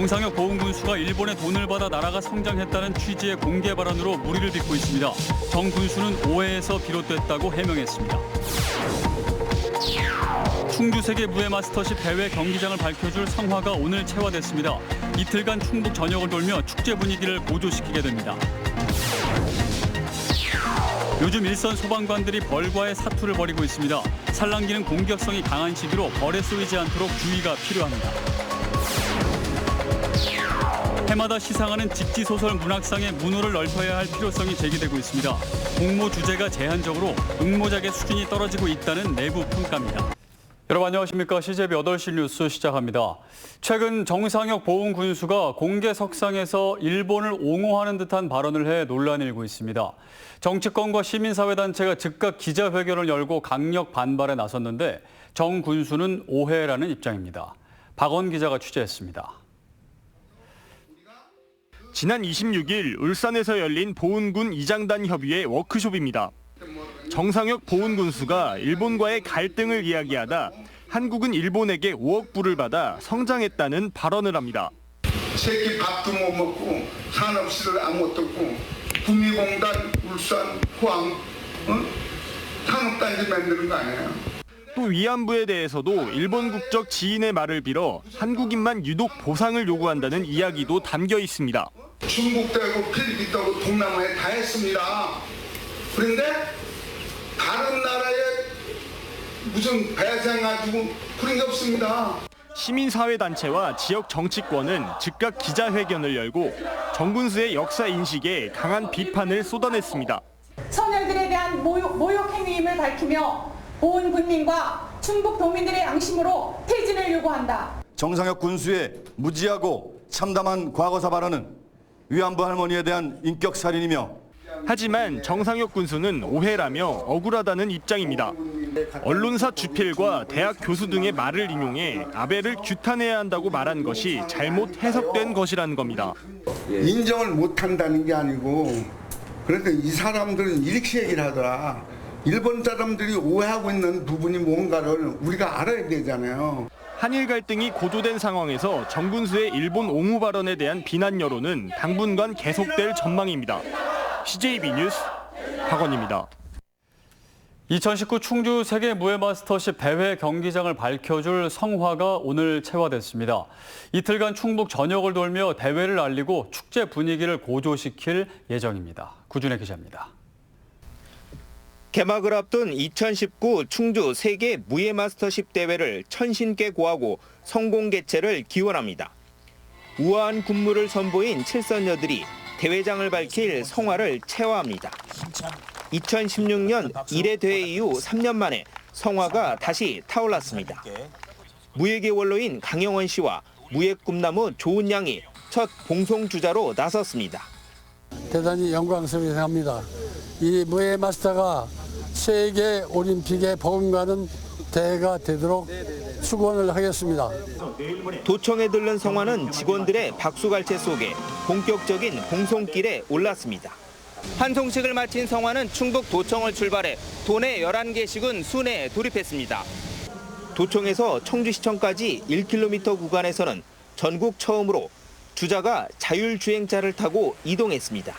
정상혁 보훈군수가 일본의 돈을 받아 나라가 성장했다는 취지의 공개 발언으로 물의를 빚고 있습니다. 정 군수는 오해에서 비롯됐다고 해명했습니다. 충주 세계 무예 마스터십 대회 경기장을 밝혀줄 성화가 오늘 채화됐습니다. 이틀간 충북 전역을 돌며 축제 분위기를 고조시키게 됩니다. 요즘 일선 소방관들이 벌과의 사투를 벌이고 있습니다. 산란기는 공격성이 강한 시기로 벌에 쏘이지 않도록 주의가 필요합니다. 해마다 시상하는 직지소설 문학상의 문호를 넓혀야 할 필요성이 제기되고 있습니다. 공모 주제가 제한적으로 응모작의 수준이 떨어지고 있다는 내부 평가입니다. 여러분 안녕하십니까. CJB 8시 뉴스 시작합니다. 최근 정상혁 보훈군수가 공개석상에서 일본을 옹호하는 듯한 발언을 해 논란이 일고 있습니다. 정치권과 시민사회단체가 즉각 기자회견을 열고 강력 반발에 나섰는데 정 군수는 오해라는 입장입니다. 박원 기자가 취재했습니다. 지난 26일 울산에서 열린 보훈군 이장단 협의회 워크숍입니다. 정상혁 보훈군수가 일본과의 갈등을 이야기하다 한국은 일본에게 5억 불을 받아 성장했다는 발언을 합니다. 새끼 밥도 못 먹고 산업시설 아무것도 없고 구미공단, 울산, 포항 산업단지 만드는 거 아니에요. 또 위안부에 대해서도 일본 국적 지인의 말을 빌어 한국인만 유독 보상을 요구한다는 이야기도 담겨 있습니다. 중국도 하고 필리핀도 하고 동남아에 다 했습니다. 그런데 다른 나라에 무슨 배상 가지고 그런 게 없습니다. 시민사회단체와 지역 정치권은 즉각 기자회견을 열고 정 군수의 역사 인식에 강한 비판을 쏟아냈습니다. 선열들에 대한 모욕 행위임을 밝히며 보훈군민과 충북 도민들의 양심으로 퇴진을 요구한다. 정상혁 군수의 무지하고 참담한 과거사 발언은 위안부 할머니에 대한 인격살인이며 하지만 정상혁 군수는 오해라며 억울하다는 입장입니다. 언론사 주필과 대학 교수 등의 말을 인용해 아베를 규탄해야 한다고 말한 것이 잘못 해석된 것이라는 겁니다. 인정을 못한다는 게 아니고 그래도 이 사람들은 이렇게 얘기를 하더라. 일본 사람들이 오해하고 있는 부분이 뭔가를 우리가 알아야 되잖아요. 한일 갈등이 고조된 상황에서 정 군수의 일본 옹호 발언에 대한 비난 여론은 당분간 계속될 전망입니다. CJB 뉴스 박원입니다. 2019 충주 세계 무예 마스터십 대회 경기장을 밝혀줄 성화가 오늘 채화됐습니다. 이틀간 충북 전역을 돌며 대회를 알리고 축제 분위기를 고조시킬 예정입니다. 구준혜 기자입니다. 개막을 앞둔 2019 충주 세계 무예 마스터십 대회를 천신께 고하고 성공 개최를 기원합니다. 우아한 군무를 선보인 칠선녀들이 대회장을 밝힐 성화를 채화합니다. 2016년 1회 대회 이후 3년 만에 성화가 다시 타올랐습니다. 무예계 원로인 강영원 씨와 무예꿈나무 조은 양이 첫 봉송주자로 나섰습니다. 대단히 영광스럽게 생각합니다. 이 무예 마스터가 세계 올림픽에 버금가는 대회가 되도록 축원을 하겠습니다. 도청에 들른 성화는 직원들의 박수갈채 속에 본격적인 봉송길에 올랐습니다. 환송식을 마친 성화는 충북 도청을 출발해 도내 11개씩은 순회에 돌입했습니다. 도청에서 청주시청까지 1km 구간에서는 전국 처음으로 주자가 자율주행차를 타고 이동했습니다.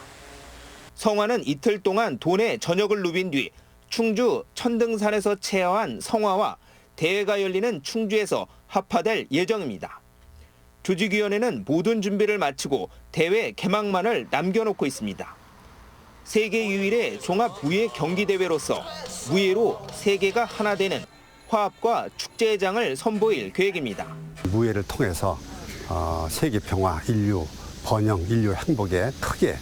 성화는 이틀 동안 도내 전역을 누빈 뒤 충주 천등산에서 채화한 성화와 대회가 열리는 충주에서 합파될 예정입니다. 조직위원회는 모든 준비를 마치고 대회 개막만을 남겨놓고 있습니다. 세계 유일의 종합 무예 경기대회로서 무예로 세계가 하나 되는 화합과 축제장을 선보일 계획입니다. 무예를 통해서 세계 평화, 인류 번영, 인류 행복에 크게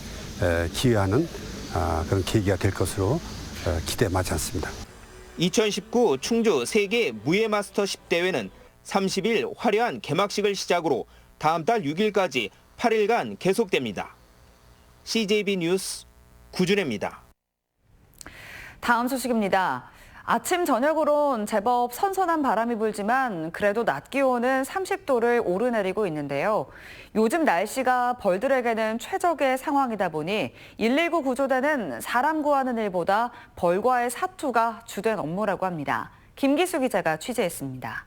기여하는 그런 계기가 될 것으로 기대 많지 않습니다. 2019 충주 세계 무예 마스터십 대회는 30일 화려한 개막식을 시작으로 다음 달 6일까지 8일간 계속됩니다. CJB 뉴스 구준혜입니다. 다음 소식입니다. 아침 저녁으론 제법 선선한 바람이 불지만 그래도 낮 기온은 30도를 오르내리고 있는데요. 요즘 날씨가 벌들에게는 최적의 상황이다 보니 119 구조대는 사람 구하는 일보다 벌과의 사투가 주된 업무라고 합니다. 김기수 기자가 취재했습니다.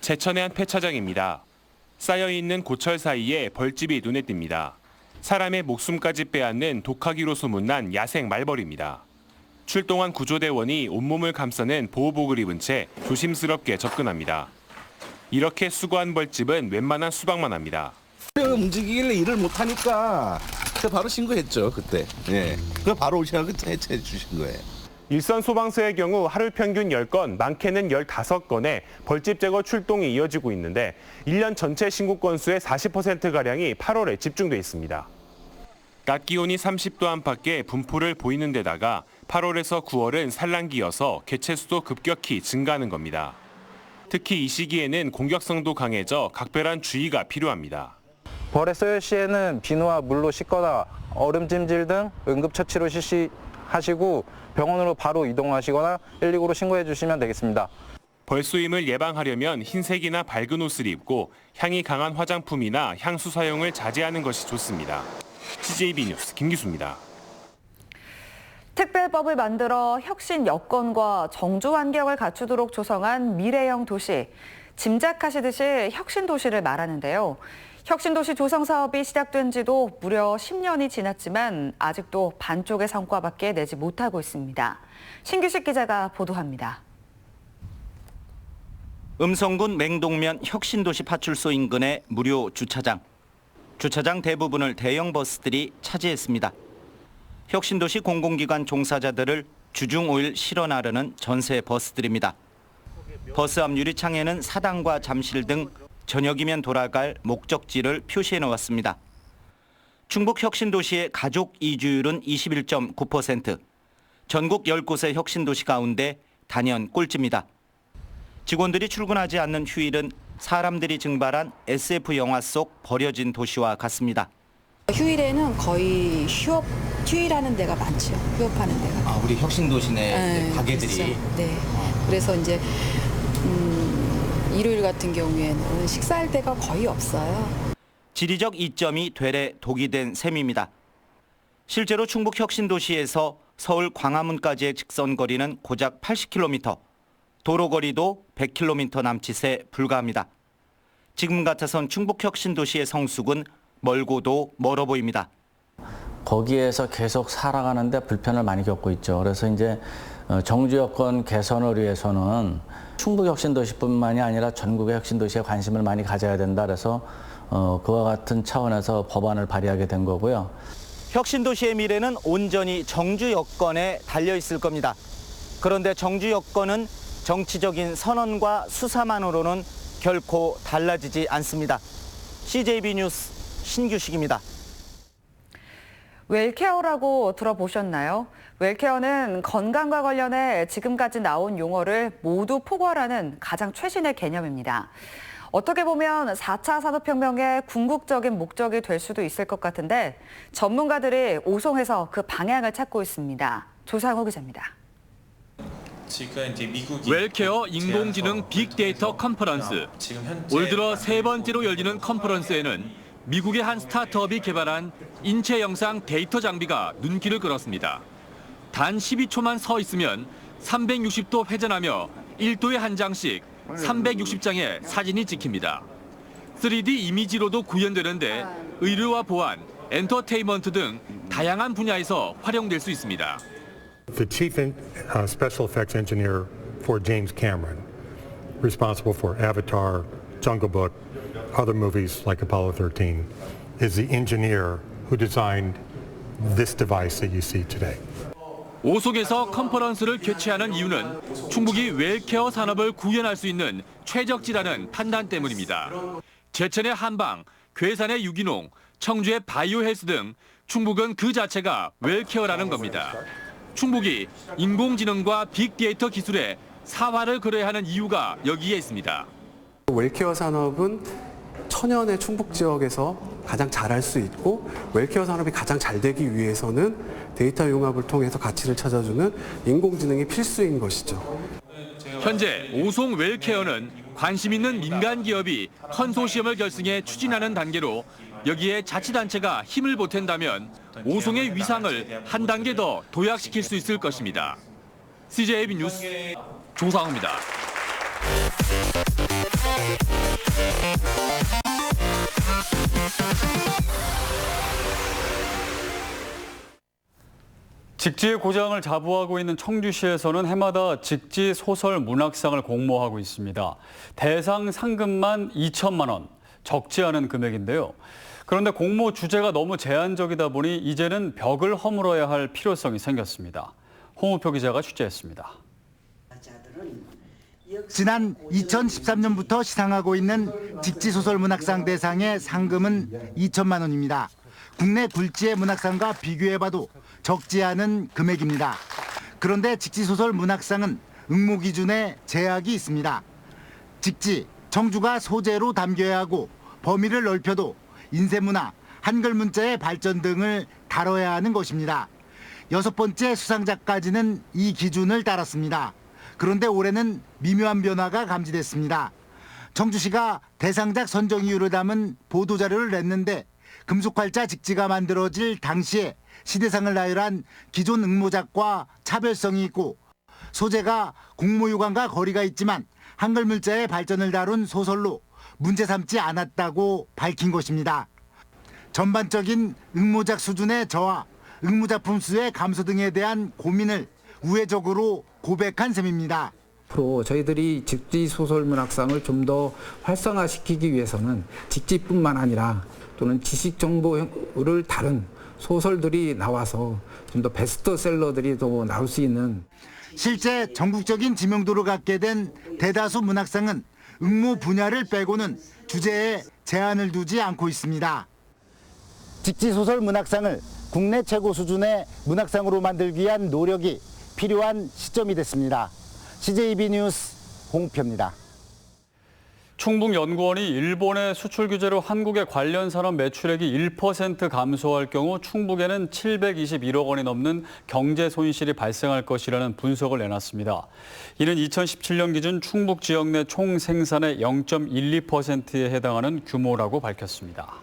제천의 한 폐차장입니다. 쌓여있는 고철 사이에 벌집이 눈에 띕니다. 사람의 목숨까지 빼앗는 독하기로 소문난 야생 말벌입니다. 출동한 구조대원이 온몸을 감싸는 보호복을 입은 채 조심스럽게 접근합니다. 이렇게 수거한 벌집은 웬만한 수박만 합니다. 움직이길래 일을 못하니까 바로 신고했죠, 그때. 예. 그래서 바로 오셔서 해체해 주신 거예요. 일선 소방서의 경우 하루 평균 10건, 많게는 15건의 벌집 제거 출동이 이어지고 있는데 1년 전체 신고 건수의 40%가량이 8월에 집중돼 있습니다. 낮 기온이 30도 안팎의 분포를 보이는 데다가 8월에서 9월은 산란기여서 개체 수도 급격히 증가하는 겁니다. 특히 이 시기에는 공격성도 강해져 각별한 주의가 필요합니다. 벌의 서열 시에는 비누와 물로 씻거나 얼음찜질 등 응급처치로 실시하시고 병원으로 바로 이동하시거나 119로 신고해 주시면 되겠습니다. 벌쏘임을 예방하려면 흰색이나 밝은 옷을 입고 향이 강한 화장품이나 향수 사용을 자제하는 것이 좋습니다. CJB 뉴스 김기수입니다. 특별법을 만들어 혁신 여건과 정주 환경을 갖추도록 조성한 미래형 도시. 짐작하시듯이 혁신 도시를 말하는데요. 혁신 도시 조성 사업이 시작된 지도 무려 10년이 지났지만 아직도 반쪽의 성과밖에 내지 못하고 있습니다. 신규식 기자가 보도합니다. 음성군 맹동면 혁신도시 파출소 인근의 무료 주차장. 주차장 대부분을 대형 버스들이 차지했습니다. 혁신도시 공공기관 종사자들을 주중 5일 실어 나르는 전세 버스들입니다. 버스 앞 유리창에는 사당과 잠실 등 저녁이면 돌아갈 목적지를 표시해 놓았습니다. 충북 혁신도시의 가족 이주율은 21.9%, 전국 10곳의 혁신도시 가운데 단연 꼴찌입니다. 직원들이 출근하지 않는 휴일은 사람들이 증발한 SF 영화 속 버려진 도시와 같습니다. 휴일에는 거의 휴일하는 데가 많죠. 휴업하는 데가. 우리 혁신도시 내 가게들이. 그렇죠. 네. 그래서 이제 일요일 같은 경우에는 식사할 데가 거의 없어요. 지리적 이점이 되레 독이 된 셈입니다. 실제로 충북 혁신도시에서 서울 광화문까지의 직선 거리는 고작 80km, 도로 거리도 100km 남짓에 불과합니다. 지금 같아선 충북 혁신도시의 성숙은 멀고도 멀어 보입니다. 거기에서 계속 살아가는데 불편을 많이 겪고 있죠. 그래서 이제 정주 여건 개선을 위해서는 충북 혁신도시뿐만이 아니라 전국의 혁신도시에 관심을 많이 가져야 된다. 그래서 그와 같은 차원에서 법안을 발의하게 된 거고요. 혁신도시의 미래는 온전히 정주 여건에 달려 있을 겁니다. 그런데 정주 여건은 정치적인 선언과 수사만으로는 결코 달라지지 않습니다. CJB 뉴스 신규식입니다. 웰케어라고 들어보셨나요? 웰케어는 건강과 관련해 지금까지 나온 용어를 모두 포괄하는 가장 최신의 개념입니다. 어떻게 보면 4차 산업혁명의 궁극적인 목적이 될 수도 있을 것 같은데 전문가들이 오송해서 그 방향을 찾고 있습니다. 조상호 기자입니다. 웰케어 인공지능 빅데이터 컨퍼런스. 올 들어 세 번째로 열리는 컨퍼런스에는 미국의 한 스타트업이 개발한 인체 영상 데이터 장비가 눈길을 끌었습니다. 단 12초만 서 있으면 360도 회전하며 1도에 한 장씩 360장의 사진이 찍힙니다. 3D 이미지로도 구현되는데 의료와 보안, 엔터테인먼트 등 다양한 분야에서 활용될 수 있습니다. The chief special effects engineer for James Cameron, responsible for Avatar, Jungle Book, other movies like Apollo 13, is the engineer who designed this device that you see today. 오송에서 컨퍼런스를 개최하는 이유는 충북이 웰케어 산업을 구현할 수 있는 최적지라는 판단 때문입니다. 제천의 한방, 괴산의 유기농, 청주의 바이오헬스 등 충북은 그 자체가 웰케어라는 겁니다. 충북이 인공지능과 빅데이터 기술에 사활을 걸어야 하는 이유가 여기에 있습니다. 웰케어 산업은 천연의 충북 지역에서 가장 잘할 수 있고 웰케어 산업이 가장 잘 되기 위해서는 데이터 융합을 통해서 가치를 찾아주는 인공지능이 필수인 것이죠. 현재 오송 웰케어는 관심 있는 민간 기업이 컨소시엄을 결성해 추진하는 단계로 여기에 자치단체가 힘을 보탠다면 오송의 위상을 한 단계 더 도약시킬 수 있을 것입니다. CJB 뉴스 조상호입니다. 직지의 고장을 자부하고 있는 청주시에서는 해마다 직지 소설 문학상을 공모하고 있습니다. 대상 상금만 2천만 원, 적지 않은 금액인데요. 그런데 공모 주제가 너무 제한적이다 보니 이제는 벽을 허물어야 할 필요성이 생겼습니다. 홍우표 기자가 취재했습니다. 지난 2013년부터 시상하고 있는 직지소설 문학상 대상의 상금은 2천만 원입니다. 국내 굴지의 문학상과 비교해봐도 적지 않은 금액입니다. 그런데 직지소설 문학상은 응모 기준에 제약이 있습니다. 직지, 청주가 소재로 담겨야 하고 범위를 넓혀도 인쇄문화, 한글 문자의 발전 등을 다뤄야 하는 것입니다. 6번째 수상작까지는 이 기준을 따랐습니다. 그런데 올해는 미묘한 변화가 감지됐습니다. 청주시가 대상작 선정 이유를 담은 보도자료를 냈는데 금속활자 직지가 만들어질 당시에 시대상을 나열한 기존 응모작과 차별성이 있고 소재가 공모유관과 거리가 있지만 한글 문자의 발전을 다룬 소설로 문제 삼지 않았다고 밝힌 것입니다. 전반적인 응모작 수준의 저하, 응모작품 수의 감소 등에 대한 고민을 우회적으로 고백한 셈입니다. 앞으로 저희들이 직지소설문학상을 좀 더 활성화시키기 위해서는 직지뿐만 아니라 또는 지식정보를 다룬 소설들이 나와서 좀 더 베스트셀러들이 더 나올 수 있는. 실제 전국적인 지명도를 갖게 된 대다수 문학상은 응모 분야를 빼고는 주제에 제한을 두지 않고 있습니다. 직지소설 문학상을 국내 최고 수준의 문학상으로 만들기 위한 노력이 필요한 시점이 됐습니다. CJB 뉴스 홍표입니다. 충북연구원이 일본의 수출 규제로 한국의 관련 산업 매출액이 1% 감소할 경우 충북에는 721억 원이 넘는 경제 손실이 발생할 것이라는 분석을 내놨습니다. 이는 2017년 기준 충북 지역 내 총 생산의 0.12%에 해당하는 규모라고 밝혔습니다.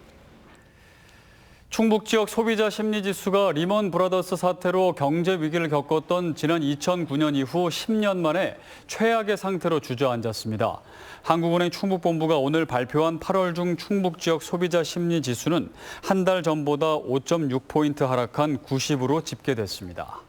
충북 지역 소비자 심리지수가 리먼 브라더스 사태로 경제 위기를 겪었던 지난 2009년 이후 10년 만에 최악의 상태로 주저앉았습니다. 한국은행 충북본부가 오늘 발표한 8월 중 충북 지역 소비자 심리지수는 한 달 전보다 5.6포인트 하락한 90으로 집계됐습니다.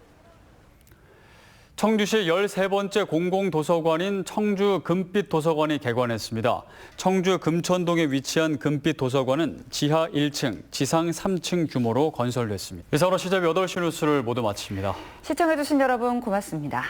청주시 13번째 공공도서관인 청주 금빛도서관이 개관했습니다. 청주 금천동에 위치한 금빛도서관은 지하 1층, 지상 3층 규모로 건설됐습니다. 이상으로 시작 8시 뉴스를 모두 마칩니다. 시청해주신 여러분 고맙습니다.